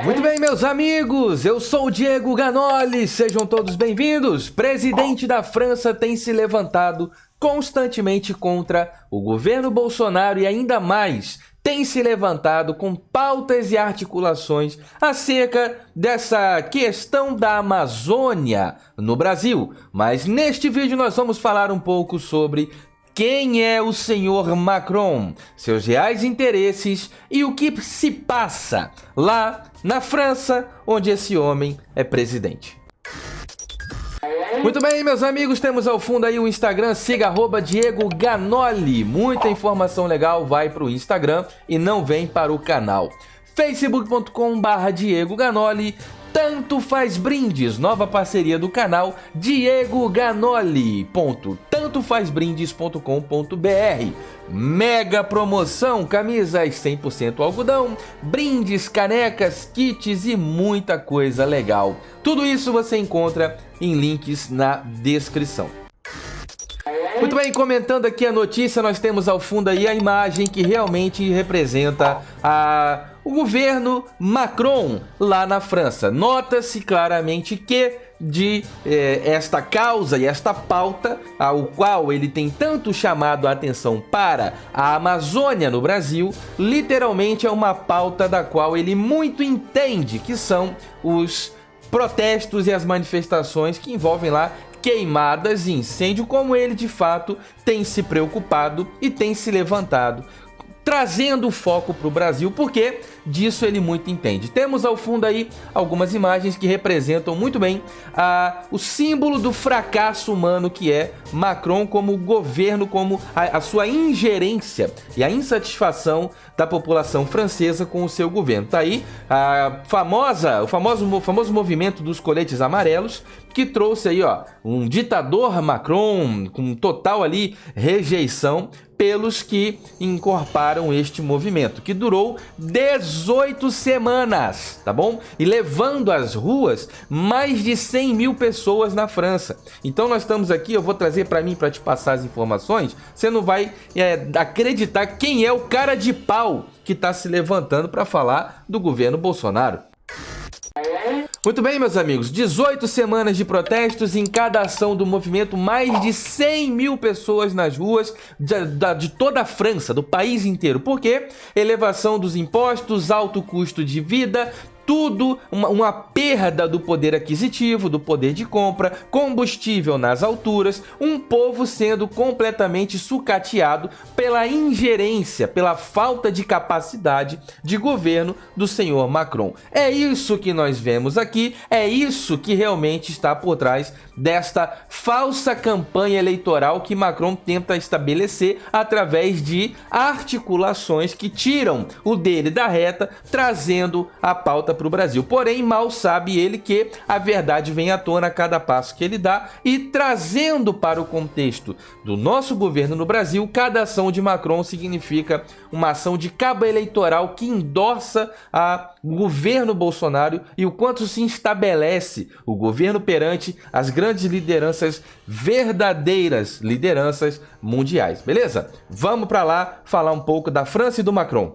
Muito bem, meus amigos, eu sou o Diego Ganoli, sejam todos bem-vindos. Presidente da França tem se levantado constantemente contra o governo Bolsonaro e ainda mais tem se levantado com pautas e articulações acerca dessa questão da Amazônia no Brasil. Mas neste vídeo nós vamos falar um pouco sobre quem é o senhor Macron, seus reais interesses e o que se passa lá na França, onde esse homem é presidente. Muito bem, meus amigos, temos ao fundo aí o Instagram, siga @Diego Ganoli. Muita informação legal vai para o Instagram e não vem para o canal. facebook.com/Diego Ganoli. Tanto Faz Brindes, nova parceria do canal Diego Ganoli. Tantofazbrindes.com.br. Mega promoção, camisas 100% algodão, brindes, canecas, kits e muita coisa legal. Tudo isso você encontra em links na descrição. Muito bem, comentando aqui a notícia, nós temos ao fundo aí a imagem que realmente representa o governo Macron lá na França. Nota-se claramente que esta causa e esta pauta, ao qual ele tem tanto chamado a atenção para a Amazônia no Brasil, literalmente é uma pauta da qual ele muito entende, que são os protestos e as manifestações que envolvem lá queimadas e incêndio, como ele de fato tem se preocupado e tem se levantado, trazendo o foco para o Brasil, porque disso ele muito entende. Temos ao fundo aí algumas imagens que representam muito bem o símbolo do fracasso humano que é Macron como governo, como a sua ingerência e a insatisfação da população francesa com o seu governo. Tá aí o famoso movimento dos coletes amarelos, que trouxe aí um ditador Macron com total ali rejeição pelos que incorporaram este movimento, que durou 18 semanas, tá bom? E levando às ruas mais de 100 mil pessoas na França. Então nós estamos aqui, eu vou trazer para mim para te passar as informações, você não vai acreditar quem é o cara de pau que está se levantando para falar do governo Bolsonaro. Muito bem, meus amigos, 18 semanas de protestos, em cada ação do movimento, mais de 100 mil pessoas nas ruas de toda a França, do país inteiro. Por quê? Elevação dos impostos, alto custo de vida, tudo uma perda do poder aquisitivo, do poder de compra, combustível nas alturas, um povo sendo completamente sucateado pela ingerência, pela falta de capacidade de governo do senhor Macron. É isso que nós vemos aqui, é isso que realmente está por trás desta falsa campanha eleitoral que Macron tenta estabelecer através de articulações que tiram o dele da reta, trazendo a pauta para o Brasil. Porém, mal sabe ele que a verdade vem à tona a cada passo que ele dá, e trazendo para o contexto do nosso governo no Brasil, cada ação de Macron significa uma ação de cabo eleitoral que endossa o governo Bolsonaro e o quanto se estabelece o governo perante as grandes lideranças, verdadeiras lideranças mundiais. Beleza? Vamos para lá falar um pouco da França e do Macron.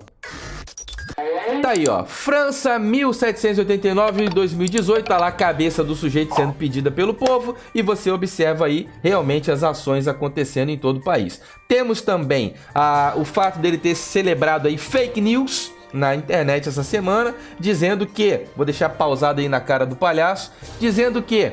Tá aí, França 1789 e 2018, tá lá a cabeça do sujeito sendo pedida pelo povo e você observa aí realmente as ações acontecendo em todo o país. Temos também o fato dele ter celebrado aí fake news na internet essa semana, dizendo que, vou deixar pausado aí na cara do palhaço, dizendo que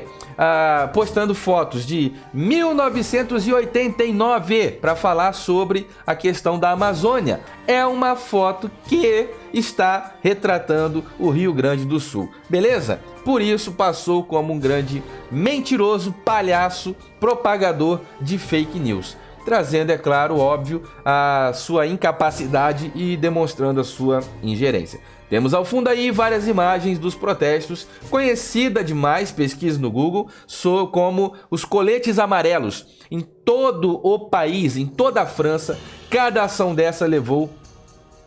postando fotos de 1989 para falar sobre a questão da Amazônia. É uma foto que está retratando o Rio Grande do Sul, beleza? Por isso passou como um grande mentiroso, palhaço, propagador de fake news, trazendo, é claro, óbvio, a sua incapacidade e demonstrando a sua ingerência. Temos ao fundo aí várias imagens dos protestos, conhecida demais, pesquisa no Google, como os coletes amarelos. Em todo o país, em toda a França, cada ação dessa levou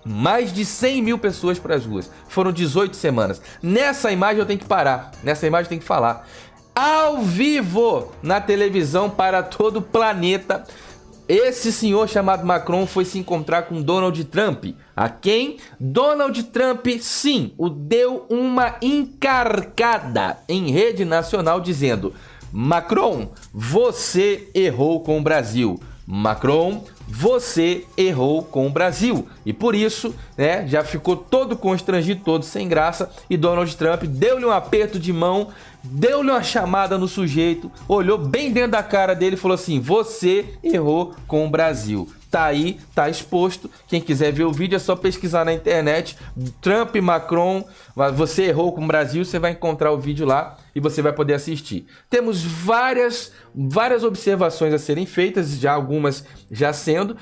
mais de 100 mil pessoas para as ruas. Foram 18 semanas. Nessa imagem eu tenho que parar, nessa imagem eu tenho que falar. Ao vivo, na televisão para todo o planeta, esse senhor chamado Macron foi se encontrar com Donald Trump. A quem? Donald Trump, sim, o deu uma encarcada em rede nacional dizendo: Macron, você errou com o Brasil. Macron, você errou com o Brasil. E por isso, né, já ficou todo constrangido, todo sem graça, e Donald Trump deu-lhe um aperto de mão, deu-lhe uma chamada no sujeito, olhou bem dentro da cara dele e falou assim: você errou com o Brasil. Tá aí, tá exposto. Quem quiser ver o vídeo é só pesquisar na internet. Trump, Macron, você errou com o Brasil, você vai encontrar o vídeo lá e você vai poder assistir. Temos várias observações a serem feitas, já algumas já sendo.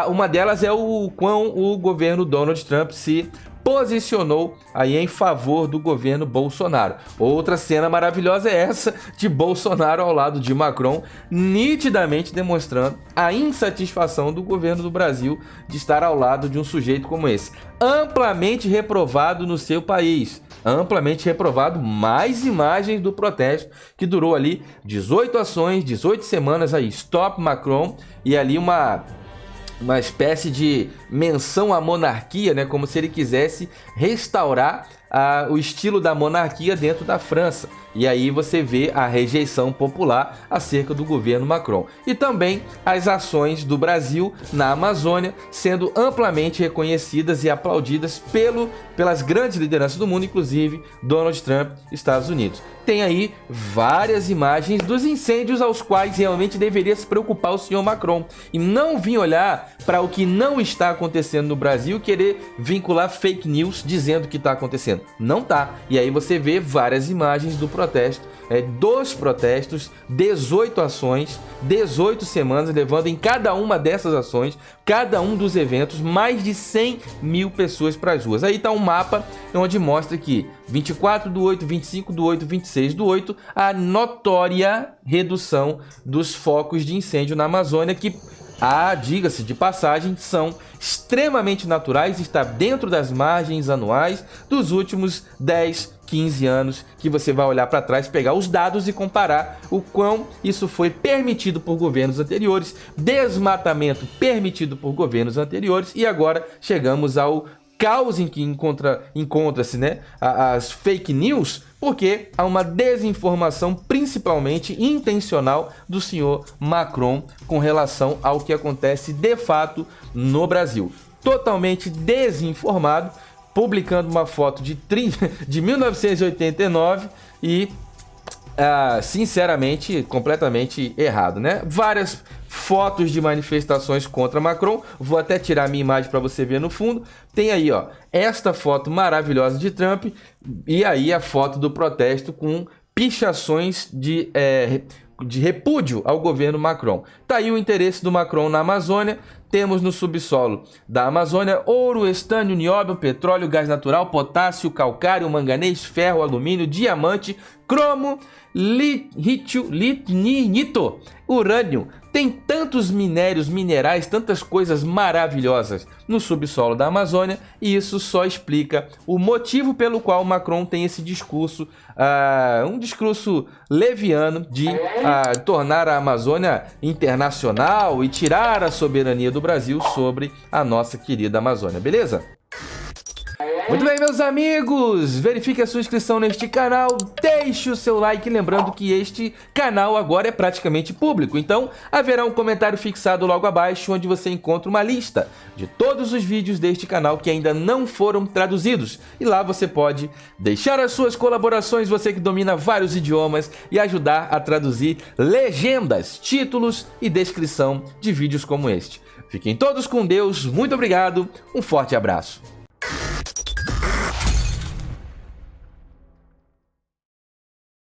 Uma delas é o quão o governo Donald Trump se posicionou aí em favor do governo Bolsonaro. Outra cena maravilhosa é essa de Bolsonaro ao lado de Macron, nitidamente demonstrando a insatisfação do governo do Brasil de estar ao lado de um sujeito como esse, amplamente reprovado no seu país. Amplamente reprovado. Mais imagens do protesto que durou ali 18 ações, 18 semanas aí, Stop Macron, e ali uma espécie de menção à monarquia, né? Como se ele quisesse restaurar o estilo da monarquia dentro da França. E aí você vê a rejeição popular acerca do governo Macron. E também as ações do Brasil na Amazônia sendo amplamente reconhecidas e aplaudidas pelas grandes lideranças do mundo, inclusive Donald Trump, Estados Unidos. Tem aí várias imagens dos incêndios aos quais realmente deveria se preocupar o senhor Macron. E não vir olhar para o que não está acontecendo no Brasil, querer vincular fake news dizendo que está acontecendo. Não tá. E aí você vê várias imagens do protesto, dos protestos, 18 ações, 18 semanas, levando em cada uma dessas ações, cada um dos eventos, mais de 100 mil pessoas para as ruas. Aí está um mapa onde mostra que 24/8, 25/8, 26/8, a notória redução dos focos de incêndio na Amazônia, que, diga-se de passagem, são extremamente naturais, está dentro das margens anuais dos últimos 10, 15 anos, que você vai olhar para trás, pegar os dados e comparar o quão isso foi permitido por governos anteriores, desmatamento permitido por governos anteriores, e agora chegamos ao caos em que encontra-se, né, as fake news, porque há uma desinformação, principalmente intencional, do senhor Macron com relação ao que acontece de fato no Brasil. Totalmente desinformado, publicando uma foto de 1989 e, sinceramente, completamente errado, né? Várias fotos de manifestações contra Macron. Vou até tirar a minha imagem para você ver no fundo. Tem aí, ó, esta foto maravilhosa de Trump e aí a foto do protesto com pichações de repúdio ao governo Macron. Tá aí o interesse do Macron na Amazônia. Temos no subsolo da Amazônia ouro, estânio, nióbio, petróleo, gás natural, potássio, calcário, manganês, ferro, alumínio, diamante, cromo, lítio, lignito, urânio. Tem tantos minérios, minerais, tantas coisas maravilhosas no subsolo da Amazônia, e isso só explica o motivo pelo qual Macron tem esse discurso, um discurso leviano de tornar a Amazônia internacional e tirar a soberania do Brasil sobre a nossa querida Amazônia, beleza? Muito bem, meus amigos, verifique a sua inscrição neste canal, deixe o seu like, lembrando que este canal agora é praticamente público, então haverá um comentário fixado logo abaixo onde você encontra uma lista de todos os vídeos deste canal que ainda não foram traduzidos, e lá você pode deixar as suas colaborações, você que domina vários idiomas, e ajudar a traduzir legendas, títulos e descrição de vídeos como este. Fiquem todos com Deus, muito obrigado, um forte abraço.